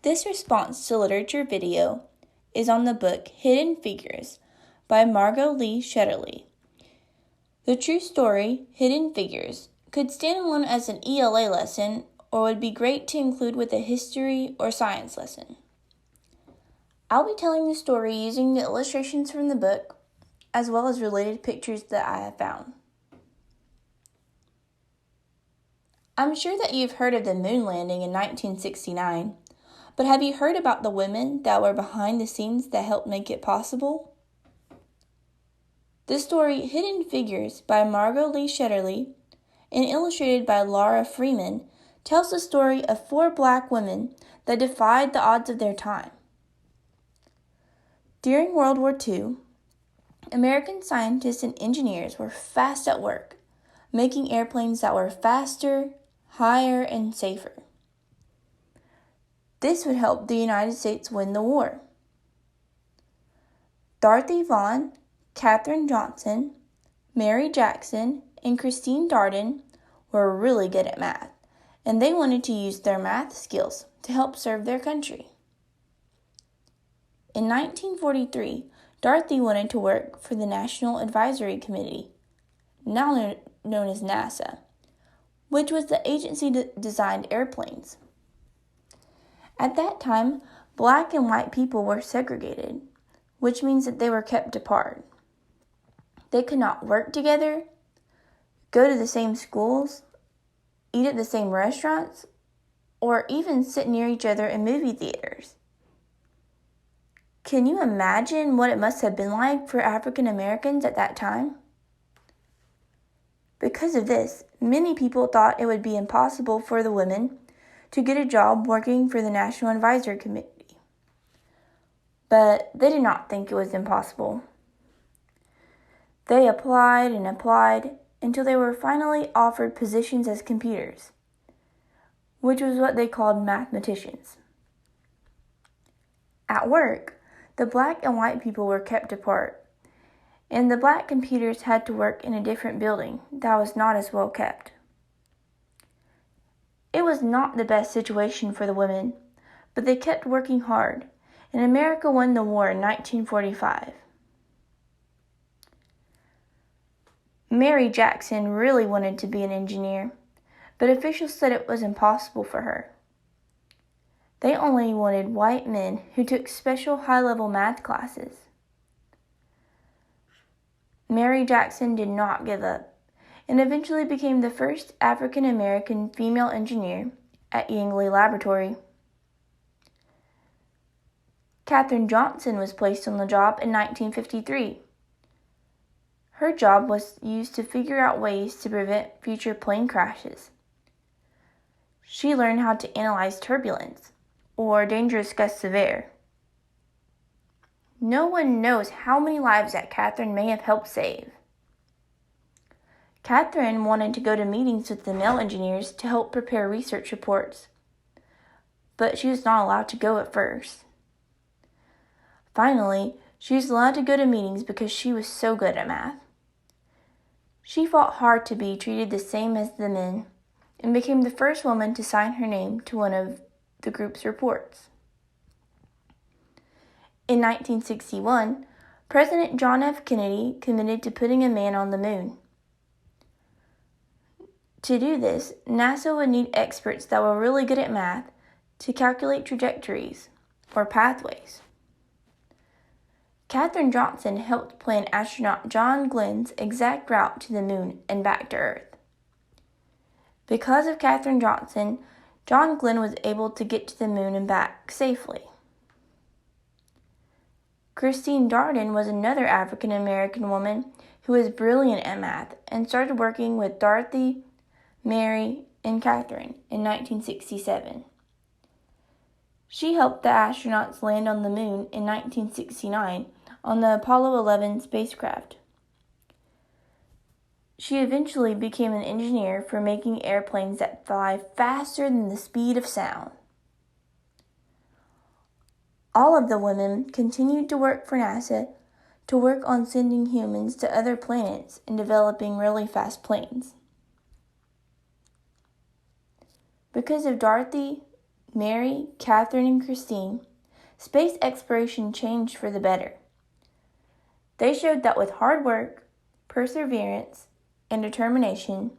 This response to literature video is on the book Hidden Figures by Margot Lee Shetterly. The true story, Hidden Figures, could stand alone as an ELA lesson or would be great to include with a history or science lesson. I'll be telling the story using the illustrations from the book as well as related pictures that I have found. I'm sure that you've heard of the moon landing in 1969, but have you heard about the women that were behind the scenes that helped make it possible? The story Hidden Figures by Margot Lee Shetterly and illustrated by Laura Freeman tells the story of 4 Black women that defied the odds of their time. During World War II, American scientists and engineers were fast at work, making airplanes that were faster, higher, and safer. This would help the United States win the war. Dorothy Vaughan, Katherine Johnson, Mary Jackson, and Christine Darden were really good at math, and they wanted to use their math skills to help serve their country. In 1943, Dorothy wanted to work for the National Advisory Committee, now known as NASA, which was the agency that designed airplanes. At that time, Black and white people were segregated, which means that they were kept apart. They could not work together, go to the same schools, eat at the same restaurants, or even sit near each other in movie theaters. Can you imagine what it must have been like for African Americans at that time? Because of this, many people thought it would be impossible for the women to get a job working for the National Advisory Committee. But they did not think it was impossible. They applied and applied until they were finally offered positions as computers, which was what they called mathematicians. At work, the Black and white people were kept apart, and the Black computers had to work in a different building that was not as well kept. It was not the best situation for the women, but they kept working hard, and America won the war in 1945. Mary Jackson really wanted to be an engineer, but officials said it was impossible for her. They only wanted white men who took special high-level math classes. Mary Jackson did not give up, and eventually became the first African-American female engineer at Langley Laboratory. Katherine Johnson was placed on the job in 1953. Her job was used to figure out ways to prevent future plane crashes. She learned how to analyze turbulence, or dangerous gusts of air. No one knows how many lives that Katherine may have helped save. Katherine wanted to go to meetings with the male engineers to help prepare research reports, but she was not allowed to go at first. Finally, she was allowed to go to meetings because she was so good at math. She fought hard to be treated the same as the men and became the first woman to sign her name to one of the group's reports. In 1961, President John F. Kennedy committed to putting a man on the moon. To do this, NASA would need experts that were really good at math to calculate trajectories, or pathways. Katherine Johnson helped plan astronaut John Glenn's exact route to the moon and back to Earth. Because of Katherine Johnson, John Glenn was able to get to the moon and back safely. Christine Darden was another African American woman who was brilliant at math and started working with Dorothy, Mary, and Katherine in 1967. She helped the astronauts land on the moon in 1969 on the Apollo 11 spacecraft. She eventually became an engineer for making airplanes that fly faster than the speed of sound. All of the women continued to work for NASA to work on sending humans to other planets and developing really fast planes. Because of Dorothy, Mary, Catherine, and Christine, space exploration changed for the better. They showed that with hard work, perseverance, and determination,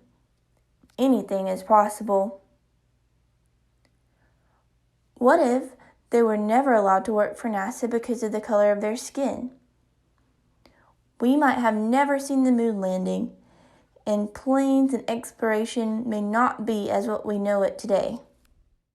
anything is possible. What if they were never allowed to work for NASA because of the color of their skin? We might have never seen the moon landing, and planes and exploration may not be as what we know it today.